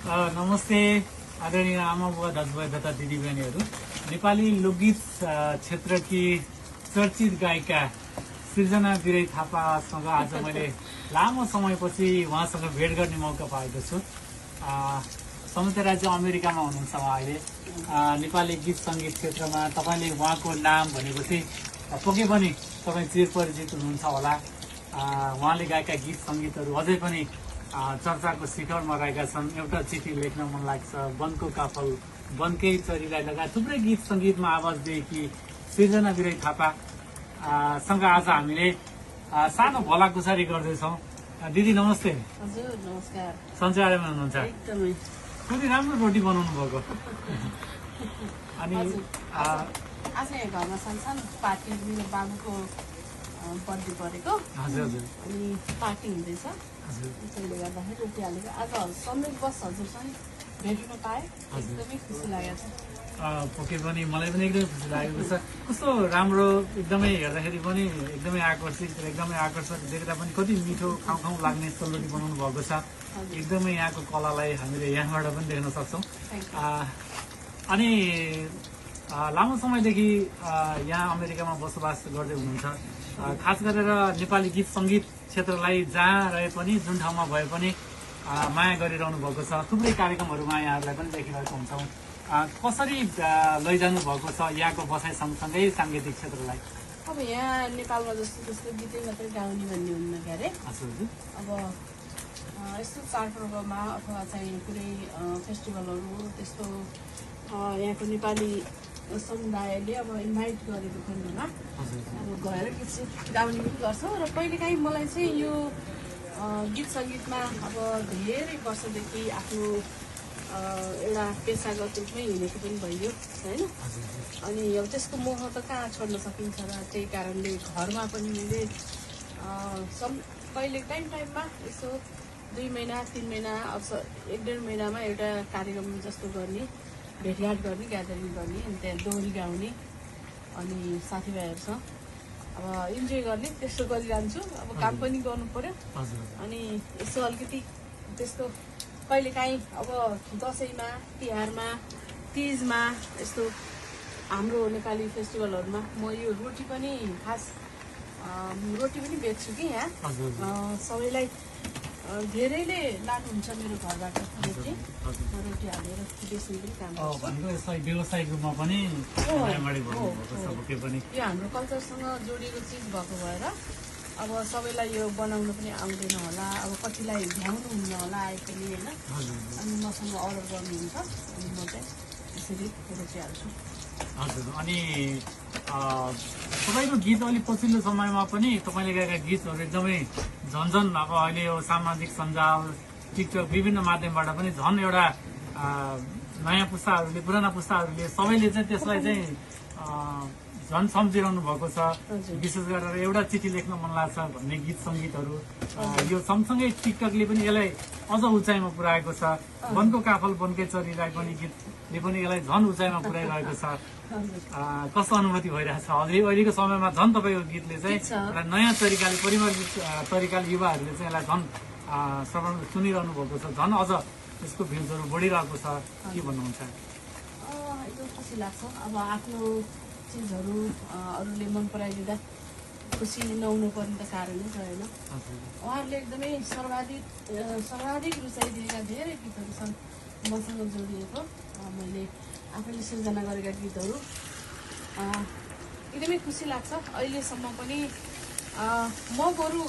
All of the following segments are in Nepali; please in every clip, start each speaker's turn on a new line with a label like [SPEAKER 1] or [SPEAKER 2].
[SPEAKER 1] नमस्ते आदरणीय आमा बुवा दाजुभाइ तथा दिदीबहिनीहरू। नेपाली लोकगीत क्षेत्रकी चर्चित गायिका सृजना बिरै थापासँग आज मैले लामो समयपछि उहाँसँग भेट गर्ने मौका पाएको छु। संयुक्त राज्य अमेरिकामा हुनुहुन्छ उहाँ अहिले। नेपाली गीत सङ्गीत क्षेत्रमा तपाईँले उहाँको नाम भनेपछि पक्कै पनि तपाईँ चिरपरिचित हुनुहुन्छ होला। उहाँले गाएका गीत सङ्गीतहरू अझै पनि चर्चाको शिखरमा रहेका छन्। एउटा चिठी लेख्न मन लाग्छ, वनको काफल, वनकै चरीलाई लगायत थुप्रै गीत सङ्गीतमा आवाज दिएकी सृजना बिरै थापा सँग आज हामीले सानो भलाकुसारी गर्दैछौँ। दिदी नमस्ते।
[SPEAKER 2] हजुर नमस्कार।
[SPEAKER 1] सन्चै आराममा हुनुहुन्छ?
[SPEAKER 2] एकदमै।
[SPEAKER 1] कति राम्रो रोटी बनाउनु भएको। अनि
[SPEAKER 2] आज यहाँ घरमा सानो पार्टी, मेरो बाबुको बर्थडे परेको।
[SPEAKER 1] हजुर हजुर।
[SPEAKER 2] अनि पार्टी हुँदैछ, त्यसैले गर्दाखेरि रोटी हालेको। आज संयोगवश हजुरसँग भेट हुन पाएँ, एकदमै खुसी लागेको छ।
[SPEAKER 1] पक्कै पनि मलाई पनि एकदमै खुसी लागेको छ। कस्तो राम्रो, एकदमै हेर्दाखेरि पनि एकदमै आकर्षित, एकदमै आकर्षक, देख्दा पनि कति मिठो खाउँ खाउँ लाग्ने सेलरोटी बनाउनु भएको छ। एकदमै यहाँको कलालाई हामीले यहाँबाट पनि देख्न सक्छौँ। अनि लामो समयदेखि यहाँ अमेरिकामा बसोबास गर्दै हुनुहुन्छ। खास गरेर नेपाली गीत सङ्गीत क्षेत्रलाई जहाँ रहे पनि, जुन ठाउँमा भए पनि माया गरिरहनु भएको छ। थुप्रै कार्यक्रमहरूमा यहाँहरूलाई पनि देखिरहेको हुन्छौँ। कसरी लैजानु भएको छ यहाँको बसाइ सँगसँगै साङ्गीतिक क्षेत्रलाई?
[SPEAKER 2] अब यहाँ नेपालमा जस्तो त्यस्तो गीतै मात्रै गाउने भन्ने हुन्न क्या अरे। अब यस्तो चाडपर्वमा अथवा चाहिँ कुनै फेस्टिभलहरू त्यस्तो यहाँको नेपाली समुदायले अब इन्भाइट गरेको खण्डमा अब गएर गीत गाउने पनि गर्छौँ। र कहिलेकाहीँ मलाई चाहिँ यो गीत सङ्गीतमा अब धेरै वर्षदेखि आफ्नो एउटा पेसागत रूपमै हिँडेको पनि भइयो होइन। अनि अब त्यसको मोह त कहाँ छोड्न सकिन्छ र त्यही कारणले घरमा पनि मैले कहिले टाइममा यसो 2 महिना 3 महिना अब 1-1.5 महिनामा एउटा कार्यक्रम जस्तो गर्ने, भेटघाट गर्ने, ग्यादरिङ गर्ने, अनि त्यहाँ दोहोरी गाउने, अनि साथीभाइहरूसँग अब इन्जोय गर्ने, त्यस्तो गरिरहन्छु। अब काम पनि गर्नु पर्यो। अनि यसो अलिकति त्यस्तो कहिलेकाहीँ अब दसैँमा, तिहारमा, तिजमा, यस्तो हाम्रो नेपाली फेस्टिभलहरूमा म यो रोटी पनि खास रोटी पनि बेच्छु कि यहाँ। सबैलाई धेरैले लानुहुन्छ मेरो घरबाट रोटी हालेर बेच्ने पनि काम गर्छु।
[SPEAKER 1] व्यावसायिक रूपमा पनि
[SPEAKER 2] यो हाम्रो कल्चरसँग जोडिएको चिज भएको भएर अब सबैलाई यो बनाउनु पनि आउँदैन होला, अब कतिलाई भ्याउनु हुन्न होला आए पनि होइन। अनि मसँग अर्डर गर्नुहुन्छ, अनि म चाहिँ त्यसरी रोटी हाल्छु।
[SPEAKER 1] हजुर। अनि तपाईँको गीत अलिक पछिल्लो समयमा पनि तपाईँले गाएका गीतहरू एकदमै झन् अब अहिले यो सामाजिक सञ्जाल, टिकटक, विभिन्न माध्यमबाट पनि झन् एउटा नयाँ पुस्ताहरूले, पुराना पुस्ताहरूले सबैले चाहिँ त्यसलाई चाहिँ झन् सम्झिरहनु भएको छ। विशेष गरेर एउटा चिठी लेख्न मन लाग्छ भन्ने गीत सङ्गीतहरू यो सँगसँगै टिकटकले पनि यसलाई अझ उचाइमा पुर्याएको छ। वनको काफल, वनकै चरीलाई पनि गीतले पनि यसलाई झन् उचाइमा पुर्याइरहेको छ। कस्तो अनुभूति भइरहेछ? अहिलेको समयमा झन् तपाईँको गीतले चाहिँ एउटा नयाँ तरिकाले, परिमार्जित तरिकाले युवाहरूले चाहिँ यसलाई झन् श्रवण सुनिरहनु भएको छ, झन् अझ यसको भ्युजहरू बढिरहेको छ। के भन्नुहुन्छ?
[SPEAKER 2] एकदम खुसी लाग्छ। अब आफ्नो चिजहरू अरूले मन पराइदिँदा खुसी नहुनु पर्ने त कारणै छ होइन। उहाँहरूले एकदमै सर्वाधिक रुचाइदिएका धेरै गीतहरू छन् मसँग जोडिएको। मैले आफैले सृजना गरेका गीतहरू एकदमै खुसी लाग्छ। अहिलेसम्म पनि म बरु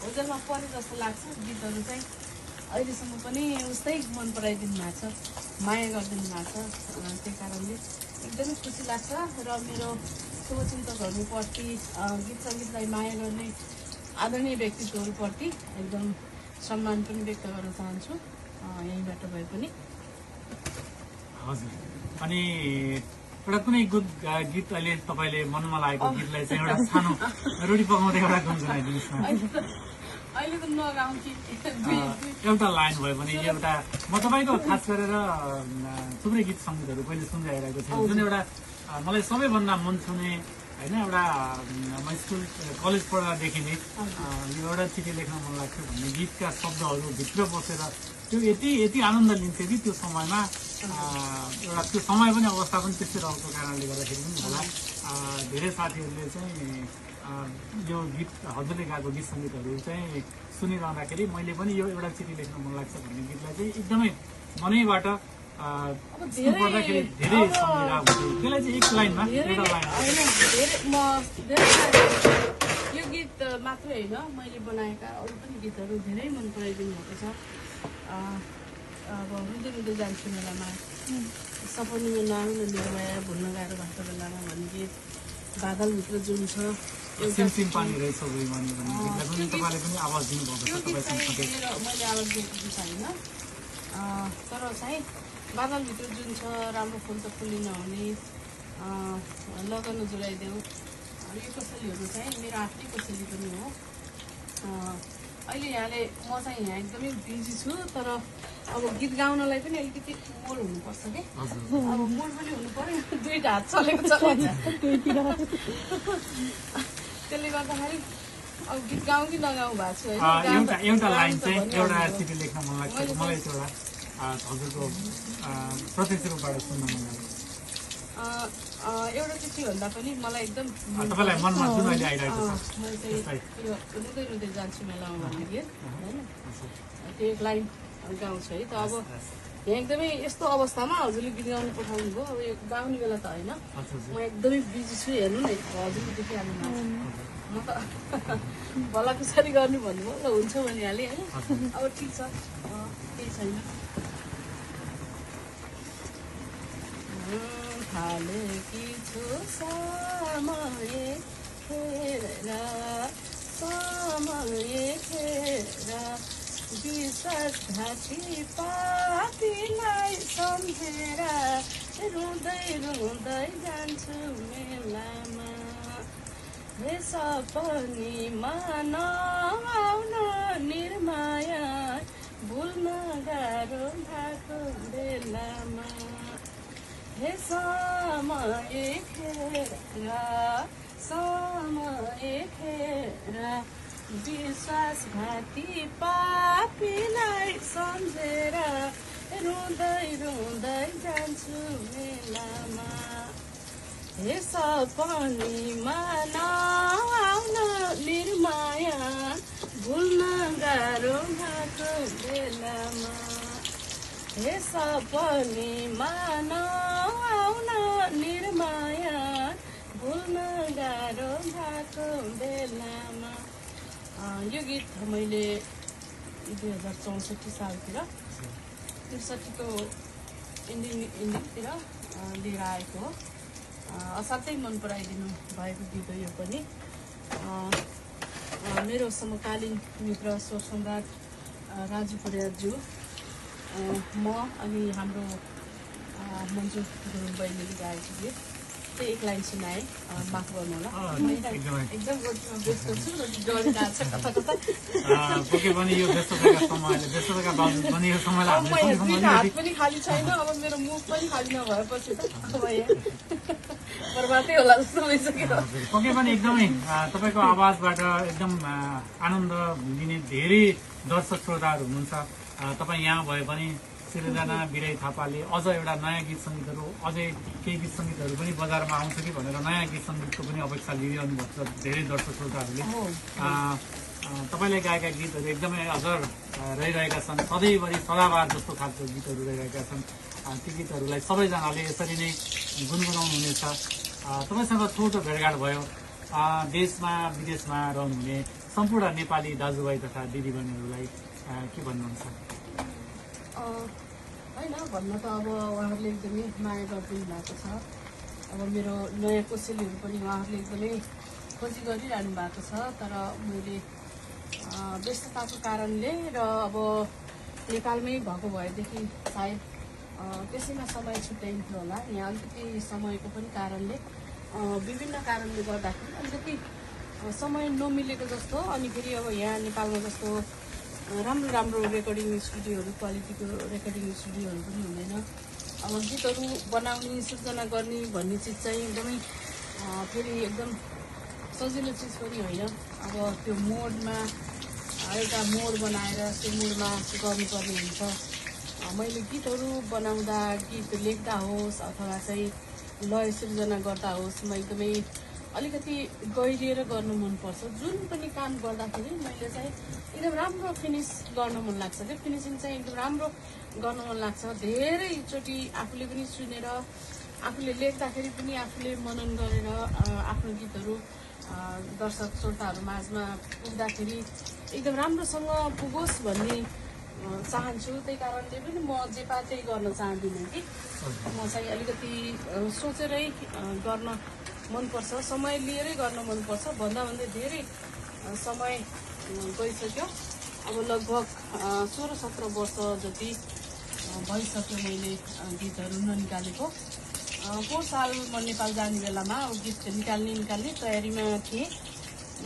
[SPEAKER 2] होटलमा परे जस्तो लाग्छ। गीतहरू चाहिँ अहिलेसम्म पनि उस्तै मन पराइदिनु भएको छ, माया गरिदिनु भएको छ। त्यही कारणले एकदमै खुसी लाग्छ। र मेरो शुभचिन्तकहरूप्रति, गीत सङ्गीतलाई माया गर्ने आदरणीय व्यक्तित्वहरूप्रति एकदम सम्मान पनि व्यक्त गर्न चाहन्छु यहीँबाट भए पनि।
[SPEAKER 1] हजुर। अनि एउटा कुनै गीत अहिले तपाईँले मनमा लागेको गीतलाई चाहिँ एउटा सानो रोटी पकाउँदै एउटा गुनगुनाइदिनुहोस् न।
[SPEAKER 2] अहिले त नगाउँछु,
[SPEAKER 1] एउटा लाइन भयो भने एउटा म तपाईँको खास गरेर थुप्रै गीत सङ्गीतहरू पहिले सुन्दै आइरहेको छु, जुन एउटा मलाई सबैभन्दा मन छुने होइन, एउटा म स्कुल कलेज पढ्दादेखि नै यो एउटा चिठी लेख्न मन लाग्छ भन्ने गीतका शब्दहरू भित्र बसेर त्यो यति आनन्द लिन्थ्यो कि त्यो समयमा एउटा त्यो समय पनि अवस्था पनि त्यस्तै रहेको कारणले गर्दाखेरि पनि होला धेरै साथीहरूले चाहिँ यो गीत हजुरले गाएको गीत सङ्गीतहरू चाहिँ सुनिरहँदाखेरि मैले पनि यो एउटा चिठी लेख्न मन लाग्छ भन्ने गीतलाई चाहिँ एकदमै मनैबाट सुन्नुपर्दाखेरि धेरै सम्झिरहेको हुन्थ्यो त्यसलाई चाहिँ एक लाइनमा एउटा लाइन
[SPEAKER 2] यो गीत मात्रै होइन मैले बनाएका अरू पनि गीतहरू धेरै मन पराइदिनु भएको छ अब हुँदै हुँदै जान्छु मेलामा सपनीमा नआउन निर्माया भुल्न गाह्रो भएको बेलामा भन्ने गीत बादलभित्र जुन छ
[SPEAKER 1] पानी रहेछ मैले आवाज दिनुभएको
[SPEAKER 2] मैले आवाज दिएको गीत होइन तर चाहिँ बादलभित्र जुन छ राम्रो फुल त फुली नहुने लगन जुलाइदेऊ यो कोसेलीहरू चाहिँ मेरो आफ्नै कोसेली पनि हो अहिले यहाँले म चाहिँ यहाँ एकदमै बिजी छु तर अब गीत गाउनलाई पनि अलिकति मोड हुनुपर्छ कि अब मोड पनि हुनु पर्यो दुईटा हात चलेको चलाइन्छ त्यसले गर्दाखेरि अब गीत गाउँ कि नगाउँ भएको छु होइन
[SPEAKER 1] एउटा लाइन चाहिँ एउटा चिठी लेख्न मन लाग्छ मलाई एउटा हजुरको प्रत्यक्ष रूपबाट सुन्न मन लाग्छ
[SPEAKER 2] एउटा चिठी भन्दा पनि मलाई एकदम
[SPEAKER 1] तपाईँलाई मनमा जुन अहिले आइरहेको छ
[SPEAKER 2] मैले चाहिँ यो रुँदै रुँदै जान्छु मेलामा भन्ने गीत होइन त्यो एक लाइन गाउँछु है त अब यहाँ एकदमै यस्तो अवस्थामा हजुरले गीत गाउनु पठाउनु भयो अब यो गाउने बेला त होइन म एकदमै बिजी छु हेर्नु न हजुरले देखिहाल्नु म त भला पछाडि गर्नु भन्नुभयो ल हुन्छ भनिहालेँ होइन अब ठिक छ केही छैन हालेकी छु समय खेर विश्वासघाती पापीलाई सम्झेर रुँदै रुँदै जान्छु मेलामा हे सपनीमा नआउन निर्माया भुल्न गाह्रो भएको बेलामा हे समय खेर विश्वासघाती पापीलाई सम्झेर रुँदै रुँदै जान्छु मेलामा हे सपनीमा नआउन निर्माया भुल्न गाह्रो भएको बेलामा हे सपनीमा नआउन निर्माया भुल्न गाह्रो भएको बेलामा यो गीत मैले 2064 सालतिर 63को इन्डिङतिर लिएर आएको हो असाध्यै मन पराइदिनु भएको गीत हो यो पनि मेरो समकालीन मित्र स्वर सम्राट राजु परियारज्यू म अनि हाम्रो मन्जु गुरुङ बहिनीले गाएको गीत त्यही एक लाइन सुनाएँ माफ गर्नु होला एकदम व्यस्त छु डरिरहेको छ कता कता
[SPEAKER 1] पक्कै पनि यो व्यस्तताका पनि यो समयलाई
[SPEAKER 2] हात पनि खाली छैन अब मेरो मुख पनि खाली नभएपछि त अब बर्बादै होला जस्तो भइसक्यो
[SPEAKER 1] पक्कै पनि एकदमै तपाईँको आवाजबाट एकदम आनन्द लिने धेरै दर्शक श्रोताहरू हुनुहुन्छ तपाईँ यहाँ भए पनि सृजना बिराई थापाले अझ एउटा नयाँ गीत सङ्गीतहरू अझै केही गीत सङ्गीतहरू पनि बजारमा आउँछ कि भनेर नयाँ गीत सङ्गीतको पनि अपेक्षा लिइरहनु भएको छ धेरै दर्शक श्रोताहरूले तपाईँले गाएका गीतहरू एकदमै अझ रहिरहेका छन् सधैँभरि सदाबार जस्तो खालको गीतहरू रहिरहेका छन् ती गीतहरूलाई सबैजनाले यसरी नै गुनगुनाउनु हुनेछ तपाईँसँग छोटो भेटघाट भयो देशमा विदेशमा रहनुहुने सम्पूर्ण नेपाली दाजुभाइ तथा दिदीबहिनीहरूलाई के भन्नुहुन्छ
[SPEAKER 2] होइन भन्न त अब उहाँहरूले एकदमै माया गरिदिनु भएको छ अब मेरो नयाँ कोसेलीहरू पनि उहाँहरूले एकदमै खोजी गरिरहनु भएको छ तर मैले व्यस्तताको कारणले र अब नेपालमै भएको भएदेखि सायद त्यसैमा समय छुट्याइन्थ्यो होला यहाँ अलिकति समयको पनि कारणले विभिन्न कारणले गर्दाखेरि अलिकति समय नमिलेको जस्तो अनि फेरि अब यहाँ नेपालमा जस्तो राम्रो राम्रो रेकर्डिङ स्टुडियोहरू क्वालिटीको रेकर्डिङ स्टुडियोहरू पनि हुँदैन अब गीतहरू बनाउने सृजना गर्ने भन्ने चिज चाहिँ एकदमै फेरि एकदम सजिलो चिज पनि होइन अब त्यो मोडमा एउटा मोड बनाएर त्यो मोडमा गर्नुपर्ने हुन्छ। मैले गीतहरू बनाउँदा, गीत लेख्दा होस् अथवा चाहिँ लय सृजना गर्दा होस्, म एकदमै अलिकति गहिरिएर गर्नु मनपर्छ। जुन पनि काम गर्दाखेरि मैले चाहिँ एकदम राम्रो फिनिस गर्न मन लाग्छ क्या, फिनिसिङ चाहिँ एकदम राम्रो गर्न मन लाग्छ। धेरैचोटि आफूले पनि सुनेर, आफूले लेख्दाखेरि पनि आफूले मनन गरेर आफ्नो गीतहरू दर्शक श्रोताहरू माझमा पुग्दाखेरि एकदम राम्रोसँग पुगोस् भन्ने चाहन्छु। त्यही कारणले पनि म जे पा त्यही गर्न चाहदिनँ कि म चाहिँ अलिकति सोचेरै गर्न मनपर्छ, समय लिएरै गर्न मनपर्छ। भन्दा भन्दै धेरै समय गइसक्यो, अब लगभग 16-17 वर्ष जति भइसक्यो मैले गीतहरू ननिकालेको। पोहोर साल म नेपाल जाने बेलामा गीत निकाल्ने तयारीमा थिएँ।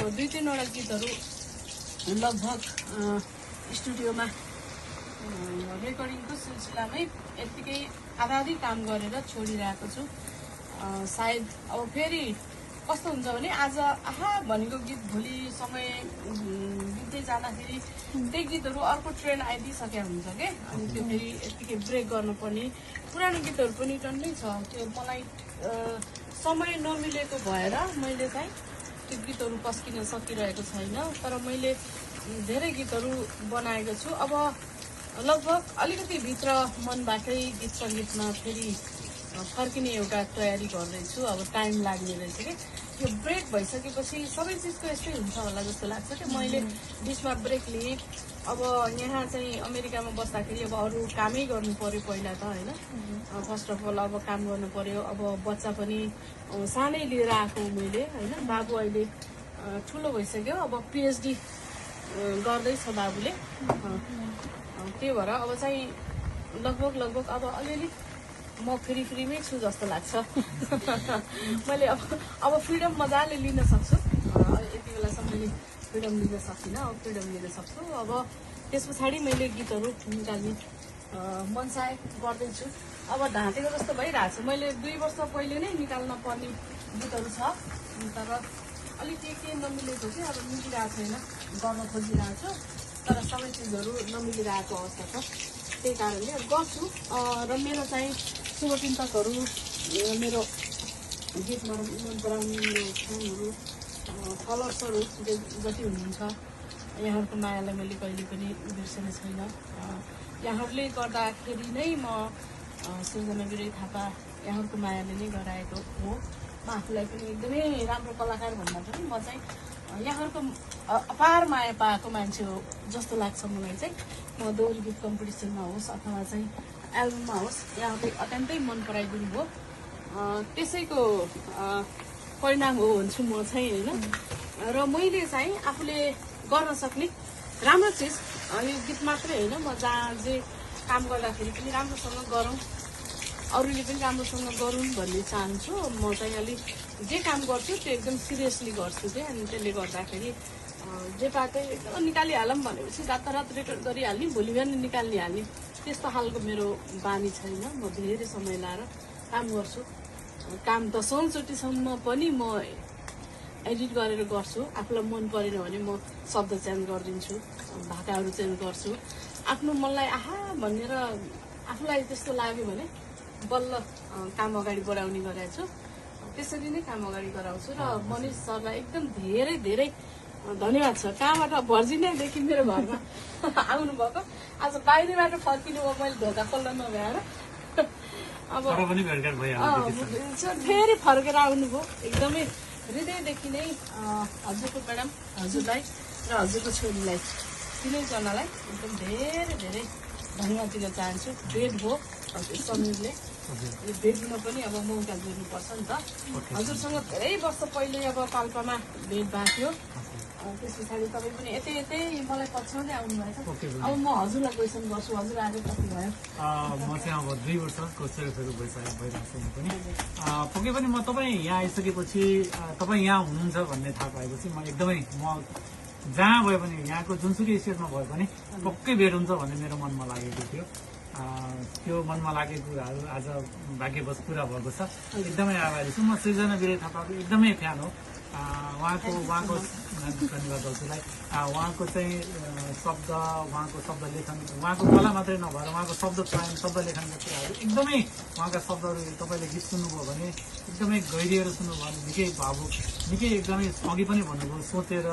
[SPEAKER 2] 2-3 वटा गीतहरू लगभग स्टुडियोमा रेकर्डिङको सिलसिलामै यत्तिकै आधा काम गरेर छोडिरहेको छु। सायद अब फेरि कस्तो हुन्छ भने आज आहा भनेको गीत भोलि समय बित्दै जाँदाखेरि त्यही गीतहरू अर्को ट्रेन्ड आइदिइसकेको हुन्छ क्या, अनि त्यो फेरि यत्तिकै ब्रेक गर्नुपर्ने। पुरानो गीतहरू पनि टन्नै छ, त्यो मलाई समय नमिलेको भएर मैले चाहिँ त्यो गीतहरू पस्किन सकिरहेको छैन। तर मैले धेरै गीतहरू बनाएको छु। अब लगभग अलिकति भित्र मनबाटै गीत सङ्गीतमा फेरि फर्किने एउटा तयारी गर्दैछु। अब टाइम लाग्ने रहेछ कि यो ब्रेक भइसकेपछि सबै चिजको यस्तै हुन्छ होला जस्तो लाग्छ कि मैले बिचमा ब्रेक लिएँ। अब यहाँ चाहिँ अमेरिकामा बस्दाखेरि अब अरू कामै गर्नु पर्यो पहिला त होइन। फर्स्ट अफ अल अब काम गर्नु पर्यो। अब बच्चा पनि सानै लिएर आएको मैले होइन। बाबु अहिले ठुलो भइसक्यो, अब पिएचडी गर्दैछ बाबुले। त्यही भएर अब चाहिँ लगभग अब अलिअलि म फ्रीमै छु जस्तो लाग्छ। मैले अब फ्रिडम मजाले लिन सक्छु। यति बेलासम्म मैले फ्रिडम लिन सकिनँ, अब फ्रिडम लिन सक्छु। अब त्यस पछाडि मैले गीतहरू निकाल्ने मनसाय गर्दैछु। अब ढाँटेको जस्तो भइरहेको छ। मैले 2 वर्ष पहिले नै निकाल्न पर्ने गीतहरू छ, तर अलिक के नमिलेको चाहिँ अब मिलिरहेको छैन, गर्न खोजिरहेको छु तर सबै चिजहरू नमिलिरहेको अवस्था छ। त्यही कारणले गर्छु। र मेरो चाहिँ शुभचिन्तकहरू, मेरो गीत मन पराउने मेरो फ्यानहरू, फलोवर्सहरू जति हुनुहुन्छ, यहाँहरूको मायालाई मैले कहिले पनि बिर्सेको छैन। यहाँहरूले गर्दाखेरि नै म सृजना बिरही थापा यहाँहरूको मायाले नै गराएको हो। म आफूलाई पनि एकदमै राम्रो कलाकार भन्दा पनि म चाहिँ यहाँहरूको अपार माया पाएको मान्छे हो जस्तो लाग्छ मलाई चाहिँ। म दोहोरी गीत कम्पिटिसनमा होस् अथवा चाहिँ एल्बममा होस्, यहाँहरूले अत्यन्तै मन पराइदिनु भयो, त्यसैको परिणाम हो भन्छु म चाहिँ होइन। र मैले चाहिँ आफूले गर्न सक्ने राम्रो चिज, यो गीत मात्रै होइन, म जहाँ जे काम गर्दाखेरि पनि राम्रोसँग गरौँ, अरूले पनि राम्रोसँग गरौँ भन्ने चाहन्छु। म चाहिँ अलिक जे काम गर्छु त्यो एकदम सिरियसली गर्छु क्या। अनि त्यसले गर्दाखेरि जे पाकै एकदम निकालिहालौँ भनेपछि रातारात रेकर्ड गरिहाल्ने, भोलि बिहान निकालिहाल्ने त्यस्तो खालको मेरो बानी छैन। म धेरै समय लाएर काम गर्छु। काम 10औँचोटिसम्म पनि म एडिट गरेर गर्छु। आफूलाई मन परेन भने म शब्द चेन्ज गरिदिन्छु, भाकाहरू चेन्ज गर्छु। आफ्नो मनलाई आहा भनेर आफूलाई त्यस्तो लाग्यो भने बल्ल काम अगाडि बढाउने गरेको छु। त्यसरी नै काम अगाडि गराउँछु। र मनिष सरलाई एकदम धेरै धन्यवाद छ। कहाँबाट भर्जिनियादेखि मेरो घरमा आउनुभएको, आज बाहिरबाट फर्किनु भयो, मैले ढोका खोल्न नभएर अब फेरि फर्केर आउनुभयो। एकदमै हृदयदेखि नै हजुरको म्याडम, हजुरलाई र हजुरको छोरीलाई, तिनैजनालाई एकदम धेरै धन्यवाद दिन चाहन्छु। भेट भयो समीरले, यो भेट्न पनि अब मौका दिनुपर्छ नि त। हजुरसँग धेरै वर्ष पहिले अब पाल्पामा भेट भएको थियो। त्यस पछाडि तपाईँ पनि यतै मलाई पछ्याउँदै आउनुभएछ। अब म हजुरलाई क्वेसन गर्छु, हजुर आज कति भयो?
[SPEAKER 1] म चाहिँ अब 2 वर्षको सेरोफेरो भइरहेको छु म पनि। पक्कै पनि म तपाईँ यहाँ आइसकेपछि, तपाईँ यहाँ हुनुहुन्छ भन्ने थाहा पाएपछि म एकदमै, म जहाँ भए पनि, यहाँको जुनसुकै स्टेटमा भए पनि पक्कै भेट हुन्छ भन्ने मेरो मनमा लागेको थियो। त्यो मनमा लागेको कुराहरू आज भाग्यवश पुरा भएको छ। एकदमै आभारी छु। म सृजना बिरही थापाको एकदमै फ्यान हो। उहाँको धन्यवाद दाजुलाई। उहाँको चाहिँ उहाँको शब्द लेखन, उहाँको कला मात्रै नभएर उहाँको शब्द चयन, शब्द लेखनका कुराहरू एकदमै, उहाँका शब्दहरू तपाईँले गीत सुन्नुभयो भने एकदमै गहिरिएर सुन्नुभयो भने निकै भावुक, निकै एकदमै अघि पनि भन्नुभयो सोचेर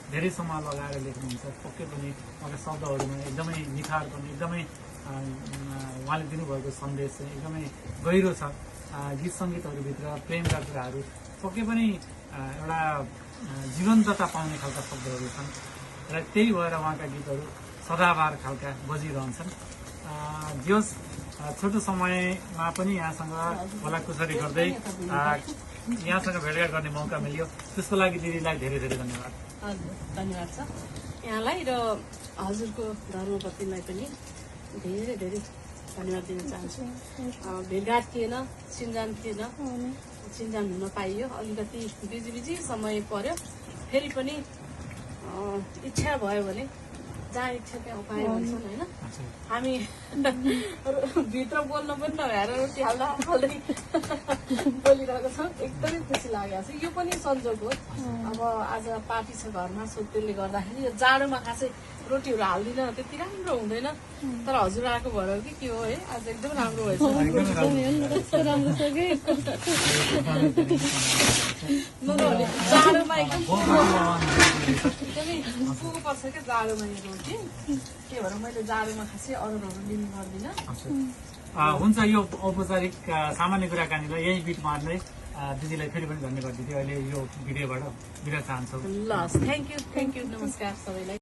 [SPEAKER 1] धेरै समय लगाएर लेख्नुहुन्छ। पक्कै पनि उहाँका शब्दहरूमा एकदमै निखार पनि, एकदमै उहाँले दिनुभएको सन्देश चाहिँ एकदमै गहिरो छ। गीत सङ्गीतहरूभित्र प्रेमका कुराहरू पक्कै पनि एउटा जीवन्तता पाउने खालका शब्दहरू छन् र त्यही भएर उहाँका गीतहरू सदाबहार खालका बजिरहन्छन्। जे होस्, छोटो समयमा पनि यहाँसँग भलाकुसारी गर्दै यहाँसँग भेटघाट गर्ने मौका मिल्यो, त्यसको लागि दिदीलाई धेरै धेरै धन्यवाद।
[SPEAKER 2] हजुर, धन्यवाद छ यहाँलाई र हजुरको धर्मपत्नीलाई पनि धेरै धेरै धन्यवाद दिन चाहन्छु। भेटघाट थिएन, चिन्जान हुन पाइयो, अलिकति बिजी समय पर्यो। फेरि पनि इच्छा भयो भने जहाँ इच्छा त्यहाँ उपाय भन्छन् होइन। हामी भित्र बोल्न पनि नभएर रोटी हाल्दा हाल्दै बोलिरहेको छौँ। एकदमै खुसी लागेको छ। यो पनि संजोग हो। अब आज पार्टी छ घरमा, सो त्यसले गर्दाखेरि यो जाडोमा खासै रोटीहरू हाल्दिनँ, त्यति राम्रो हुँदैन। तर हजुर आएको भएर कि के हो है, आज एकदम राम्रो भएछ। जाडोमा एकदमै पुग्नु पर्छ क्या जाडोमा यो रोटी। त्यही भएर मैले जाडोमा खासै अरूहरू लिने गर्दिनँ।
[SPEAKER 1] हुन्छ, यो औपचारिक सामान्य कुराकानीलाई यही बिट मार्दै दिदीलाई फेरि पनि धन्यवाद दिदी। अहिले यो भिडियोबाट बिदा चाहन्छौँ।
[SPEAKER 2] ल, थ्याङ्क यू, नमस्कार सबैलाई।